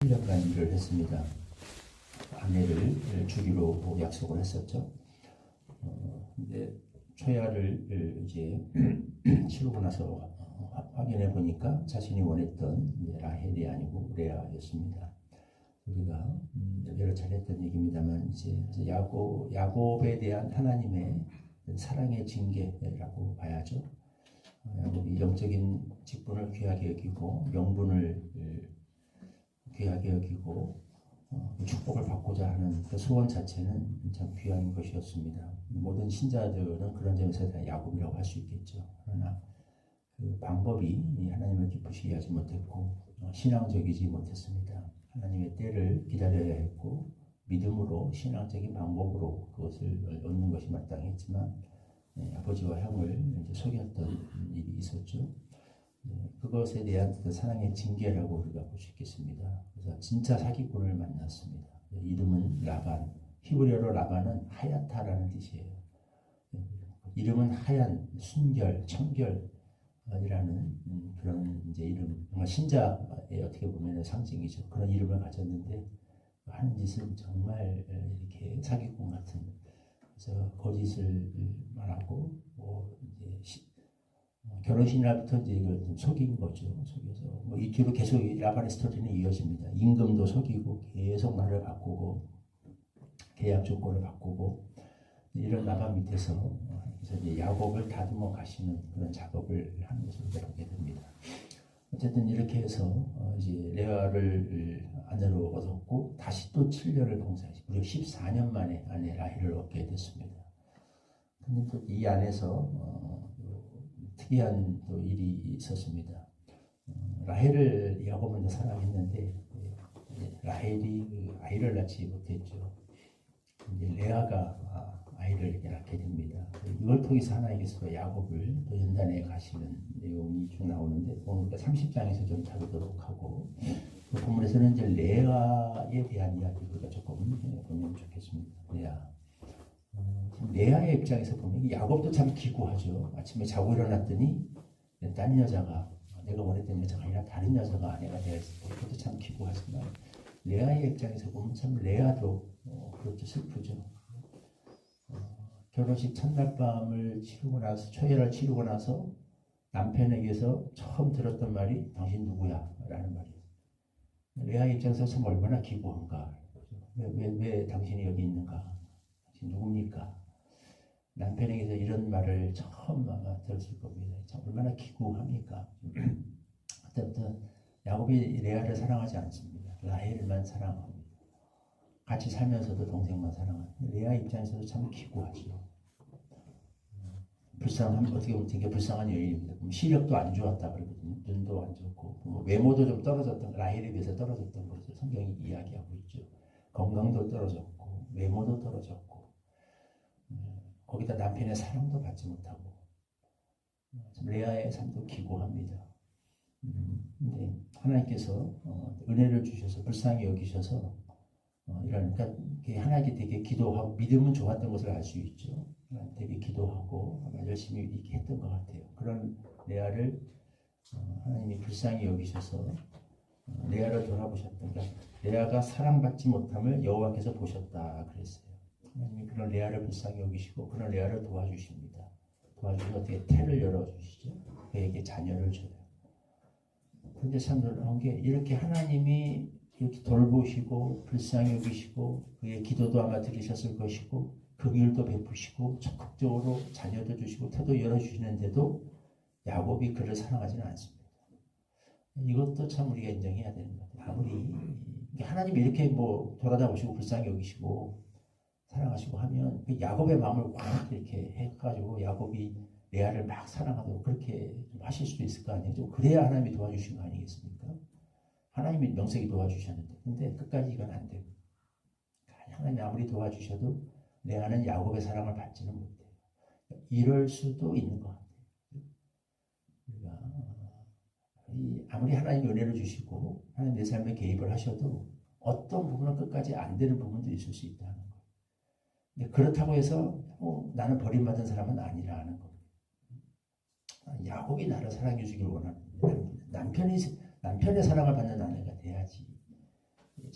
실력 강의를 했습니다. 아내를 주기로 약속을 했었죠. 근데 초야를 이제 치르고 나서 확인해 보니까 자신이 원했던 라헬이 아니고 레아였습니다. 우리가 여러 차례 했던 얘기입니다만 이제 야곱에 대한 하나님의 사랑의 징계라고 봐야죠. 야곱이 영적인 직분을 귀하게 여기고 명분을 귀하게 여기고 축복을 받고자 하는 그 소원 자체는 참 귀한 것이었습니다. 모든 신자들은 그런 점에서 다 야곱이라고 할 수 있겠죠. 그러나 그 방법이 하나님을 기쁘시게 하지 못했고 신앙적이지 못했습니다. 하나님의 때를 기다려야 했고 믿음으로 신앙적인 방법으로 그것을 얻는 것이 마땅했지만 아버지와 형을 이제 속였던 일이 있었죠. 그것에 대한 그 사랑의 징계라고 우리가 볼 수 있겠습니다. 그래서 진짜 사기꾼을 만났습니다. 이름은 라반, 히브리어로 라반은 하얗다라는 뜻이에요. 이름은 하얀, 순결, 청결이라는 그런 이제 이름, 정말 신자의 어떻게 보면 상징이죠. 그런 이름을 가졌는데 하는 짓은 정말 이렇게 사기꾼 같은. 그래서 거짓을 말하고 이제 결혼식 날부터 이제 이걸 좀 속인 거죠. 속여서 이 뒤로 계속 라반의 스토리는 이어집니다. 임금도 속이고 계속 말을 바꾸고 계약 조건을 바꾸고 이런 라반 밑에서 그래서 이제 야곱을 다듬어 가시는 그런 작업을 하는 것을 보게 됩니다. 어쨌든 이렇게 해서 이제 레아를 아내로 얻었고 다시 또 7년을 봉사했어요. 무려 14년 만에 아내 라헬을 얻게 됐습니다. 근데 또 이 안에서 특이한 또 일이 있었습니다. 라헬을 야곱은 먼저 사랑했는데 라헬이 그 아이를 낳지 못했죠. 이제 레아가 아이를 낳게 됩니다. 이걸 통해서 하나님께서 야곱을 또 연단해 가시는 내용이 쭉 나오는데 오늘 30장에서 좀 다루도록 하고 그 본문에서는 이제 레아에 대한 이야기를 우리가 조금 보면 좋겠습니다. 레아의 입장에서 보면 야곱도 참 기구하죠. 아침에 자고 일어났더니 딴 여자가 내가 원했던 여자가 아니라 다른 여자가 아내가 되었을 때 그것도 참 기구하지만 레아의 입장에서 보면 참 레아도 그렇죠. 슬프죠. 결혼식 첫날 밤을 치르고 나서 초회를 치르고 나서 남편에게서 처음 들었던 말이 당신 누구야? 라는 말이에요. 레아의 입장에서 참 얼마나 기구한가. 왜 당신이 여기 있는가? 당신 누굽니까? 남편에게서 이런 말을 처음 아마 들었을 겁니다. 참 얼마나 기구합니까? 어쨌든 야곱이 레아를 사랑하지 않습니다. 라헬만 사랑합니다. 같이 살면서도 동생만 사랑합니다. 레아 입장에서도 참 기구하죠. 어떻게 보면 되게 불쌍한 여인입니다. 시력도 안 좋았다 그러거든요. 눈도 안 좋고 외모도 좀 떨어졌던 라헬에 비해서 떨어졌던 것을 성경이 이야기하고 있죠. 건강도 떨어졌고 외모도 떨어졌고 거기다 남편의 사랑도 받지 못하고 레아의 삶도 기고합니다. 근데 하나님께서 은혜를 주셔서 불쌍히 여기셔서 그러니까 하나님께 되게 기도하고 믿음은 좋았던 것을 알 수 있죠. 되게 기도하고 아마 열심히 이렇게 했던 것 같아요. 그런 레아를 하나님이 불쌍히 여기셔서 레아를 돌아보셨던 게 레아가 사랑받지 못함을 여호와께서 보셨다 그랬어요. 하나님이 그런 레아를 불쌍히 여기시고 그런 레아를 도와주십니다. 도와주셔서 어떻게 태를 열어주시죠. 그에게 자녀를 줘요. 그런데 참 놀라운 게 이렇게 하나님이 이렇게 돌보시고 불쌍히 여기시고 그의 기도도 아마 들으셨을 것이고 긍휼도 베푸시고 적극적으로 자녀도 주시고 태도 열어주시는데도 야곱이 그를 사랑하지는 않습니다. 이것도 참 우리가 인정해야 되는 것 같아요. 아무리 하나님이 이렇게 돌아다 보시고 불쌍히 여기시고 사랑하시고 하면 야곱의 마음을 확 이렇게 해가지고 야곱이 레아를 막 사랑하도록 그렇게 좀 하실 수도 있을 거 아니에요. 좀 그래야 하나님이 도와주신 거 아니겠습니까? 하나님이 명색이 도와주셨는데 근데 끝까지 이건 안 되고 하나님이 아무리 도와주셔도 레아는 야곱의 사랑을 받지는 못해요. 이럴 수도 있는 것 같아요. 우리가 아무리 하나님이 은혜를 주시고 하나님 내 삶에 개입을 하셔도 어떤 부분은 끝까지 안 되는 부분도 있을 수 있다는 거예요. 근데 그렇다고 해서 나는 버림받은 사람은 아니라는 거예요. 야곱이 나를 사랑해 주길 원하는데 남편의 사랑을 받는 아내가 돼야지.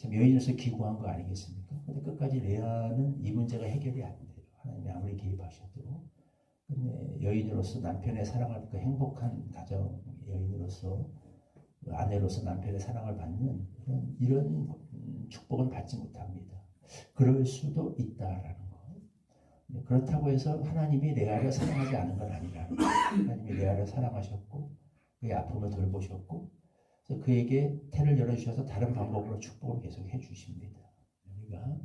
참 여인으로서 기구한 거 아니겠습니까? 근데 끝까지 레아는 이 문제가 해결이 안 돼요. 하나님이 아무리 개입하셔도. 근데 여인으로서 남편의 사랑을 그 행복한 가정 여인으로서 아내로서 남편의 사랑을 받는 이런 축복은 받지 못합니다. 그럴 수도 있다라는 거. 그렇다고 해서 하나님이 레아를 사랑하지 않은 건 아니라는 거예요. 하나님이 레아를 사랑하셨고 그의 아픔을 돌보셨고 그래서 그에게 태를 열어주셔서 다른 방법으로 축복을 계속 해주십니다. 우리가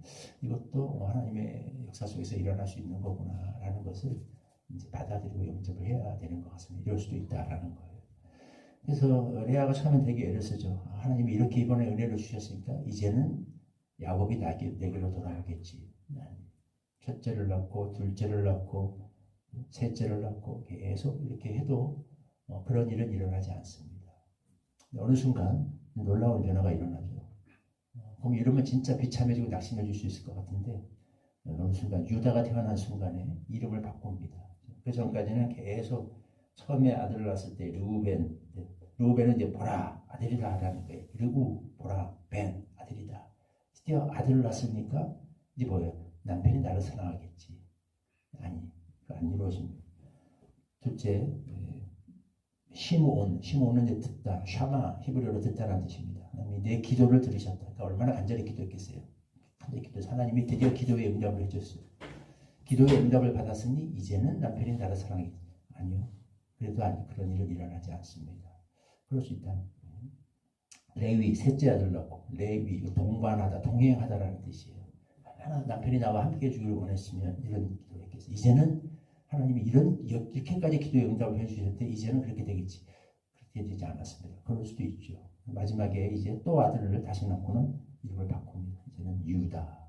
이것도 하나님의 역사 속에서 일어날 수 있는 거구나라는 것을 이제 받아들이고 영접을 해야 되는 것 같습니다. 이럴 수도 있다라는 거예요. 그래서 레아가 처음엔 되게 애를 쓰죠. 하나님이 이렇게 이번에 은혜를 주셨으니까 이제는 야곱이 내게로 돌아오겠지. 첫째를 낳고 둘째를 낳고 셋째를 낳고 계속 이렇게 해도 그런 일은 일어나지 않습니다. 어느 순간 놀라운 변화가 일어나죠. 그럼 이러면 진짜 비참해지고 낙심해질 수 있을 것 같은데 어느 순간 유다가 태어난 순간에 이름을 바꿉니다. 그 전까지는 계속 처음에 아들을 낳았을 때 르우벤은 이제 보라 아들이다라는 거예요. 그리고 보라 벤 아들이다. 드디어 아들을 낳았으니까 이제 뭐예요? 남편이 나를 사랑하겠지. 아니, 안 이루어집니다. 둘째, 시므온은 이제 듣다, 샤마 히브리어로 듣다라는 뜻입니다. 하나님이 내 기도를 들으셨다. 그러니까 얼마나 간절히 기도했겠어요. 간절히 기도해서 하나님이 드디어 기도의 응답을 해줬어요. 기도의 응답을 받았으니 이제는 남편이 나를 사랑하겠지. 아니요. 그래도 그런 일은 일어나지 않습니다. 그럴 수 있다. 레위 셋째 아들 낳고 레위 동반하다 동행하다라는 뜻이에요. 남편이 나와 함께 해주기를 원했으면 이런 기도를 했겠어요. 이제는 하나님이 이렇게까지 기도의 응답을 해주셨는데 이제는 그렇게 되겠지. 그렇게 되지 않았습니다. 그럴 수도 있죠. 마지막에 이제 또 아들을 다시 낳고는 이름을 바꿉니다. 이제는 유다.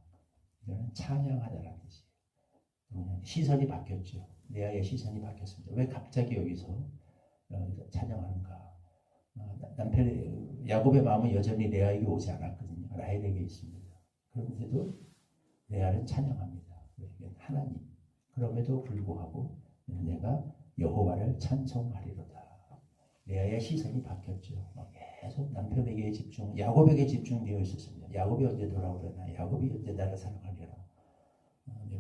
이제는 찬양하다라는 뜻이에요. 시선이 바뀌었죠. 레아의 시선이 바뀌었습니다. 왜 갑자기 여기서 찬양하는가? 야곱의 마음은 여전히 레아에게 오지 않았거든요. 라헬에게 있습니다. 그런데도 레아는 찬양합니다. 하나님. 그럼에도 불구하고 내가 여호와를 찬송하리로다. 레아의 시선이 바뀌었죠. 계속 남편에게 집중, 야곱에게 집중되어 있었습니다. 야곱이 언제 돌아오려나? 야곱이 언제 나를 사랑하려나?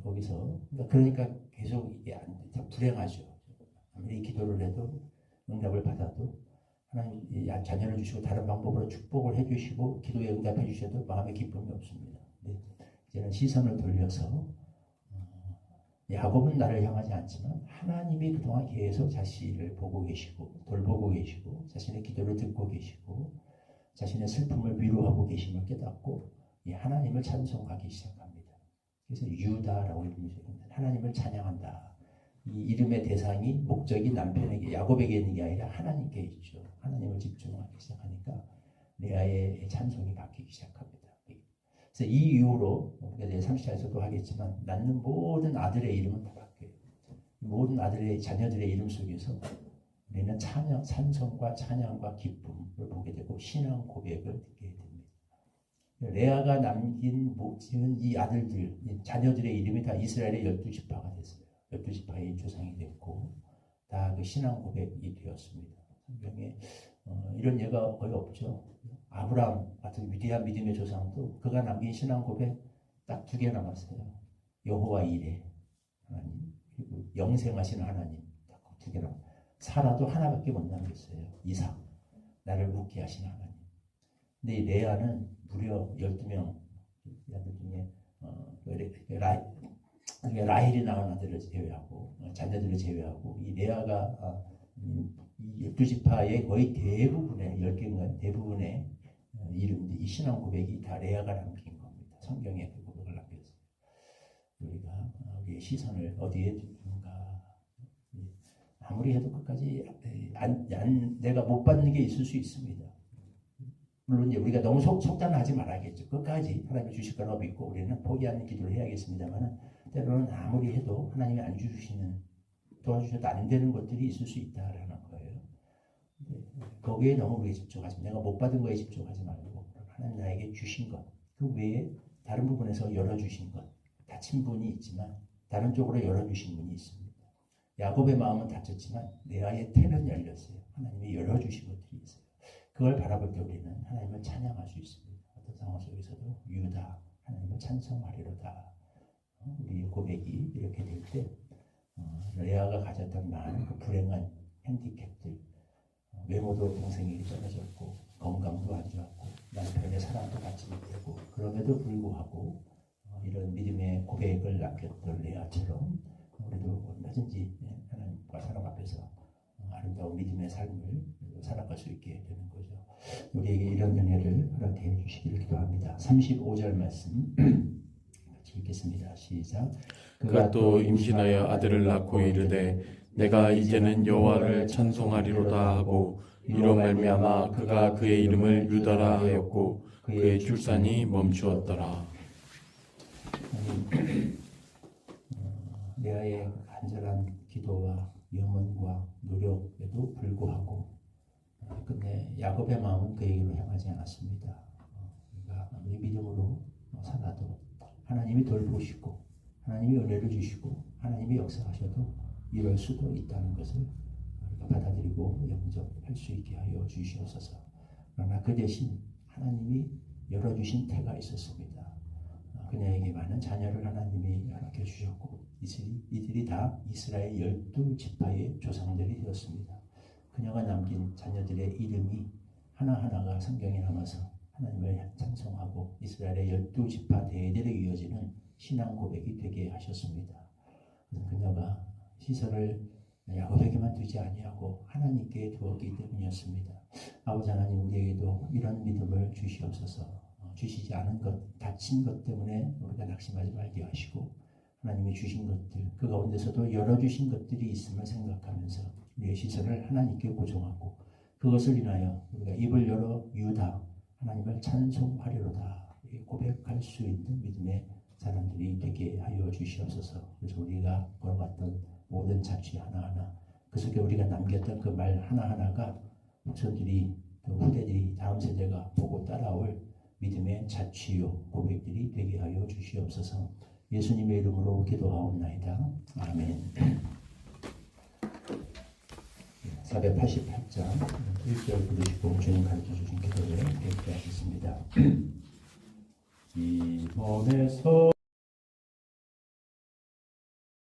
거기서 그러니까 계속 이게 불행하죠. 아무리 기도를 해도 응답을 받아도 하나님 자녀를 주시고 다른 방법으로 축복을 해주시고 기도에 응답해 주셔도 마음에 기쁨이 없습니다. 이제는 시선을 돌려서 야곱은 나를 향하지 않지만 하나님이 그동안 계속 자신을 보고 계시고 돌보고 계시고 자신의 기도를 듣고 계시고 자신의 슬픔을 위로하고 계심을 깨닫고 이 하나님을 찬송하기 시작합니다. 그래서 유다라고 이름을 지었습니다. 하나님을 찬양한다. 이 이름의 대상이 목적이 남편에게 야곱에게 있는 게 아니라 하나님께 있죠. 하나님을 집중하기 시작하니까 레아의 찬송이 바뀌기 시작합니다. 그래서 이 이후로 우리가 내일 30장에서도 하겠지만 낳는 모든 아들의 이름은 다 바뀌어요. 모든 아들의 자녀들의 이름 속에서 우리는 찬송과 찬양과 기쁨을 보게 되고 신앙 고백을 듣게 됩니다. 레아가 남긴 이 아들들, 이 자녀들의 이름이 다 이스라엘의 12지파가 됐어요. 12지파의 조상이 됐고 다 그 신앙 고백이 되었습니다. 성경에 이런 예가 거의 없죠. 아브라함 같은 위대한 믿음의 조상도 그가 남긴 신앙 고백 딱 2개 남았어요. 여호와 이레 하나님, 그리고 영생하신 하나님 딱 2개 남았어요. 사라도 하나밖에 못 남겼어요. 이삭, 나를 웃게 하신 하나님. 근데 이 레아는 무려 12명 아들 중에 라헬이 낳은 아들을 제외하고 자녀들을 제외하고 이 레아가 이 12지파의 거의 대부분의 10개인가요? 대부분의 이름, 이 신앙 고백이 다 레아가 남긴 겁니다. 성경에 그 고백을 남겼어요. 우리가 우리의 시선을 어디에 두는가? 아무리 해도 끝까지 내가 못 받는 게 있을 수 있습니다. 물론 이제 우리가 너무 속단하지 말아야겠죠. 끝까지 하나님이 주실 거라고 믿고 우리는 포기하는 기도를 해야겠습니다만 때로는 아무리 해도 하나님이 안 주시는 도와주셔도 안 되는 것들이 있을 수 있다라는 거예요. 거기에 너무 우리가 집중하지 내가 못 받은 거에 집중하지 말고 하나님 나에게 주신 것, 그 외에 다른 부분에서 열어주신 것, 닫힌 분이 있지만 다른 쪽으로 열어주신 분이 있습니다. 야곱의 마음은 닫혔지만 레아의 태는 열렸어요. 하나님이 열어주신 것들이 있어요. 그걸 바라볼 때 우리는 하나님을 찬양할 수 있습니다. 어떤 상황 속에서도 찬송하리로다. 우리 고백이 이렇게 될 때 레아가 가졌던 많은 그 불행한 핸디캡들, 외모도 동생에게 떨어졌고 건강도 안 좋았고 남편의 사랑도 받지 못하고 그럼에도 불구하고 이런 믿음의 고백을 남겼던 레아처럼 우리도 얼마든지 하나님과 사람 앞에서 아름다운 믿음의 삶을 살아갈 수 있게 되는 거죠. 우리에게 이런 은혜를 허락해 주시기를 기도합니다. 35절 말씀 같이 읽겠습니다. 시작. 그가 또 임신하여 아들을 낳고 이르되 내가 이제는 여호와를 찬송하리로다 하고 이로 말미암아 그가 그의 이름을 유다라 하였고 그의 출산이 멈추었더라. 레아의 간절한 기도와 염원과 노력에도 불구하고 근데 야곱의 마음은 그에게로 향하지 않았습니다. 그러니까 아무리 믿음으로 살아도 하나님이 돌보시고 하나님이 은혜를 주시고 하나님이 역사하셔도 이럴 수도 있다는 것을 우리가 받아들이고 영접할 수 있게 하여 주시옵소서. 그러나 그 대신 하나님이 열어주신 태가 있었습니다. 그녀에게 많은 자녀를 하나님이 허락해 주셨고 이들이 다 이스라엘 12지파의 조상들이 되었습니다. 그녀가 남긴 자녀들의 이름이 하나하나가 성경에 남아서 하나님을 찬송하고 이스라엘의 12지파 대대로 이어지는 신앙 고백이 되게 하셨습니다. 그녀가 시설을 야곱에게만 두지 아니하고 하나님께 두었기 때문이었습니다. 아버지 하나님, 우리에게도 이런 믿음을 주시옵소서. 주시지 않은 것, 다친 것 때문에 우리가 낙심하지 말게 하시고 하나님이 주신 것들, 그 가운데서도 열어주신 것들이 있음을 생각하면서 우리의 시선을 하나님께 고정하고 그것을 인하여 우리가 입을 열어 유다, 하나님을 찬송하리로다 고백할 수 있는 믿음의 사람들이 되게 하여 주시옵소서. 그래서 우리가 걸어갔던 모든 자취 하나하나, 그 속에 우리가 남겼던 그 말 하나하나가 후손들이, 또 후대들이, 다음 세대가 보고 따라올 믿음의 자취요 고백들이 되게 하여 주시옵소서. 예수님의 이름으로 기도하옵나이다. 아멘. 488장 1절 부르시고 주님 가르쳐 주신 기도를 읽게 하겠습니다. 이 몸에서